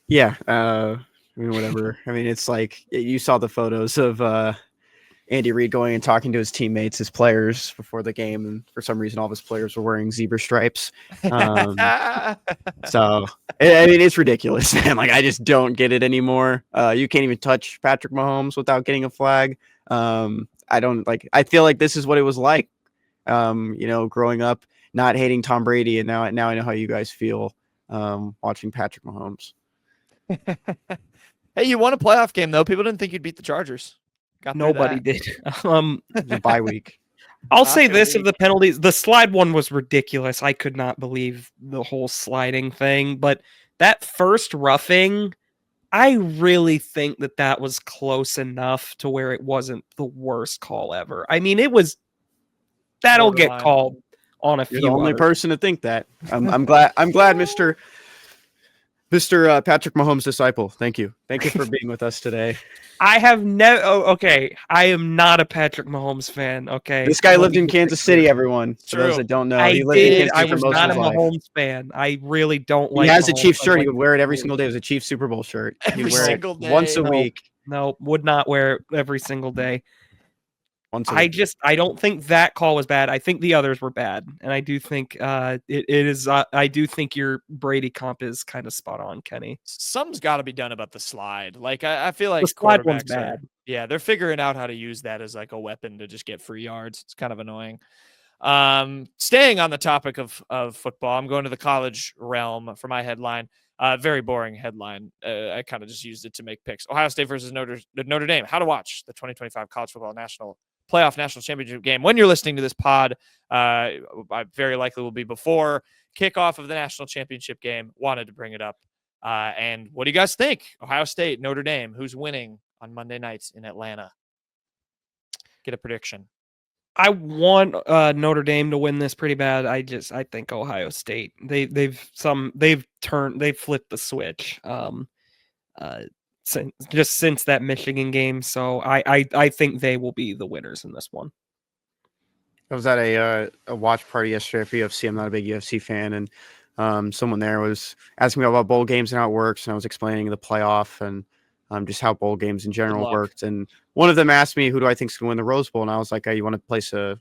Yeah. I mean, whatever. I mean, it's like you saw the photos of Andy Reid going and talking to his teammates, his players before the game. And for some reason, all of his players were wearing zebra stripes. So, I mean, it's ridiculous, man. Like, I just don't get it anymore. You can't even touch Patrick Mahomes without getting a flag. I feel like this is what it was like, growing up, not hating Tom Brady. And now I know how you guys feel watching Patrick Mahomes. Hey, you won a playoff game, though. People didn't think you'd beat the Chargers. Nobody did. The bye week. I'll say this of the penalties. The slide one was ridiculous. I could not believe the whole sliding thing. But that first roughing, I really think that was close enough to where it wasn't the worst call ever. I mean, it was. That'll get called on a few. You're the only person to think that. I'm glad, Mr. Patrick Mahomes' disciple. Thank you for being with us today. I have never. Okay, I am not a Patrick Mahomes fan. Okay, this guy lived in Kansas City. Everyone, for those that don't know, I was not a Mahomes fan. I really don't like. He has Mahomes. a Chiefs shirt. He would wear it every single day. It was a Chiefs Super Bowl shirt. Every single day. Once a week. No, would not wear it every single day. I don't think that call was bad. I think the others were bad, and I do think it is. I do think your Brady comp is kind of spot on, Kenny. Something's got to be done about the slide. Like I feel like the slide one's bad. They're figuring out how to use that as like a weapon to just get free yards. It's kind of annoying. Staying on the topic of football, I'm going to the college realm for my headline. Very boring headline. I kind of just used it to make picks. Ohio State versus Notre Dame. How to watch the 2025 college football national championship game. When you're listening to this pod, I very likely will be before kickoff of the national championship game. Wanted to bring it up. And what do you guys think? Ohio State, Notre Dame, who's winning on Monday nights in Atlanta? Get a prediction. I want Notre Dame to win this pretty bad. I think Ohio State. They've flipped the switch. Since that Michigan game. So I think they will be the winners in this one. I was at a watch party yesterday for UFC. I'm not a big UFC fan, and someone there was asking me about bowl games and how it works, and I was explaining the playoff and just how bowl games in general worked. And one of them asked me, "Who do I think is going to win the Rose Bowl?" And I was like, "You want to place a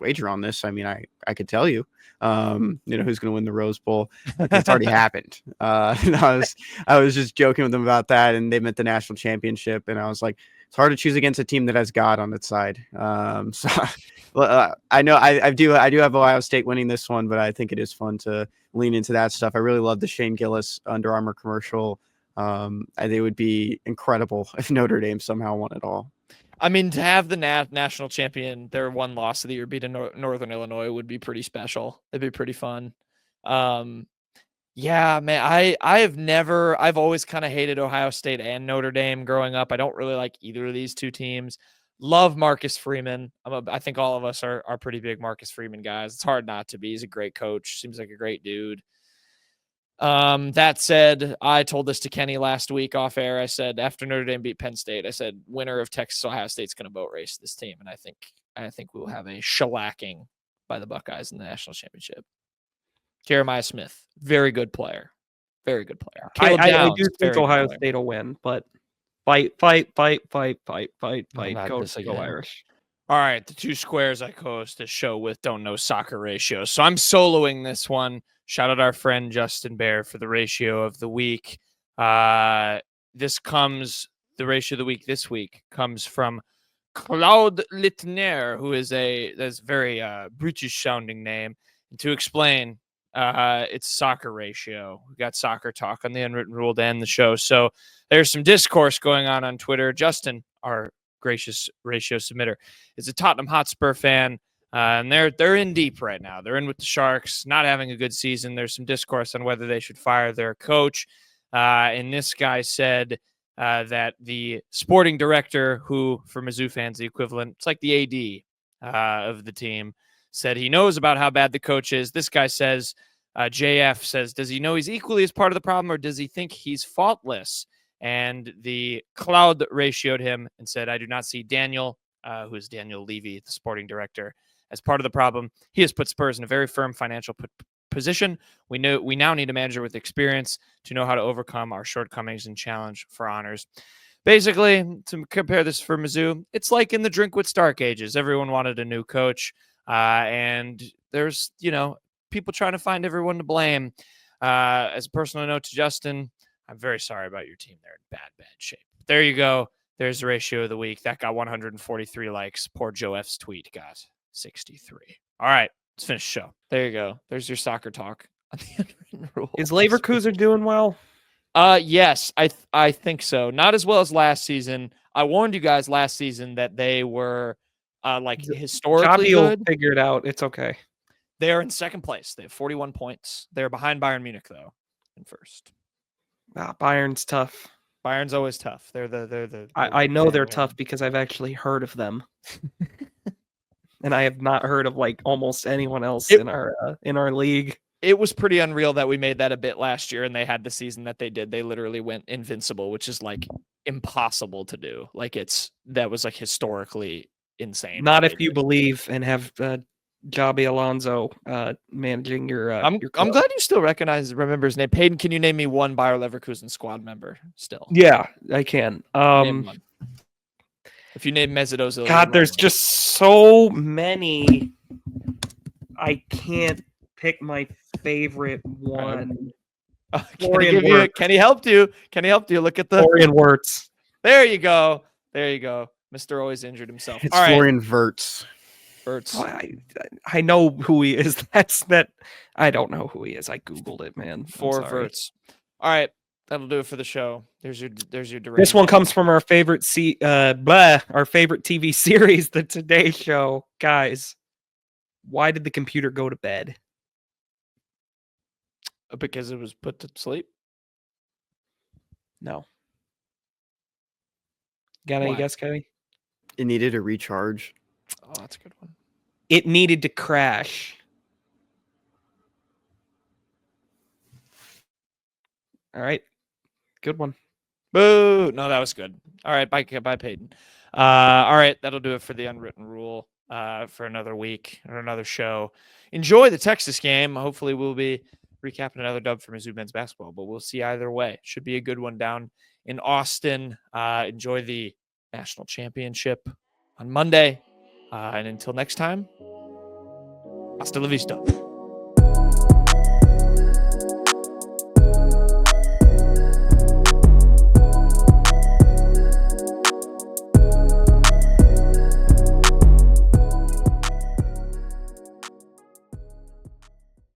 wager on this? I mean, I could tell you, who's going to win the Rose Bowl. It's already happened." And I was just joking with them about that, and they meant the national championship, and I was like, it's hard to choose against a team that has God on its side. So I know I do have Ohio State winning this one, but I think it is fun to lean into that stuff. I really love the Shane Gillis Under Armour commercial. I think it would be incredible if Notre Dame somehow won it all. I mean, to have the national champion, their one loss of the year beat Northern Illinois would be pretty special. It'd be pretty fun. Yeah, man, I've always kind of hated Ohio State and Notre Dame growing up. I don't really like either of these two teams. Love Marcus Freeman. I think all of us are pretty big Marcus Freeman guys. It's hard not to be. He's a great coach. Seems like a great dude. That said, I told this to Kenny last week off air. I said, after Notre Dame beat Penn State, I said, winner of Texas Ohio State's going to boat race this team. And I think we'll have a shellacking by the Buckeyes in the national championship. Jeremiah Smith, very good player. Very good player. I do think Ohio State will win, but fight. Go Irish. All right, the two squares I co-host this show with don't know soccer ratios. So I'm soloing this one. Shout out our friend Justin Bear for the ratio of the week. The ratio of the week this week comes from Claude Littner, who is that's very British sounding name. And to explain, it's soccer ratio. We got soccer talk on the Unwritten Rule to end the show. So there's some discourse going on Twitter. Justin, our gracious ratio submitter, is a Tottenham Hotspur fan. And they're in deep right now. They're in with the Sharks, not having a good season. There's some discourse on whether they should fire their coach. And this guy said that the sporting director, who for Mizzou fans, the equivalent, it's like the AD of the team, said he knows about how bad the coach is. This guy says, JF says, does he know he's equally as part of the problem, or does he think he's faultless? And the Cloud ratioed him and said, I do not see Daniel, who is Daniel Levy, the sporting director, as part of the problem. He has put Spurs in a very firm financial position. We now need a manager with experience to know how to overcome our shortcomings and challenge for honors. Basically, to compare this for Mizzou, it's like in the Drinkwitz Dark Ages. Everyone wanted a new coach, and there's, people trying to find everyone to blame. As a personal note to Justin, I'm very sorry about your team. They're in bad shape. There you go. There's the ratio of the week. That got 143 likes. Poor Joe F's tweet got 63. All right, let's finish the show. There you go. There's your soccer talk on the Unwritten Rule. Is Leverkusen doing well? Yes, I think so. Not as well as last season. I warned you guys last season that they were historically good. Figure it out. It's okay. They are in second place. They have 41 points. They're behind Bayern Munich though, in first. Bayern's tough. Bayern's always tough. I know they're tough because I've actually heard of them. And I have not heard of almost anyone else in our league. It was pretty unreal that we made that a bit last year, and they had the season that they did. They literally went invincible, which is impossible to do. That was historically insane. Not if you believe and have Javi Alonso managing your. I'm glad you still remember his name. Payton, can you name me one Bayer Leverkusen squad member still? Yeah, I can. Name one. If you name Mesut Ozil. God, there's just so many. I can't pick my favorite one. Can he help you? Look at the Florian Wirtz. There you go. Mr. Always injured himself. It's Florian Wirtz. Oh, I know who he is. I don't know who he is. I Googled it, man. For Wirtz. All right. That'll do it for the show. There's your direction. This one comes from our favorite our favorite TV series, The Today Show. Guys, why did the computer go to bed? Because it was put to sleep? No. Got any guess, Kenny? It needed a recharge. Oh, that's a good one. It needed to crash. All right. Good one. Boo! No, that was good. All right, bye, Payton. All right, that'll do it for the unwritten rule for another week or another show. Enjoy the Texas game. Hopefully, we'll be recapping another dub for Mizzou men's basketball, but we'll see either way. Should be a good one down in Austin. Enjoy the national championship on Monday. And until next time, hasta la vista.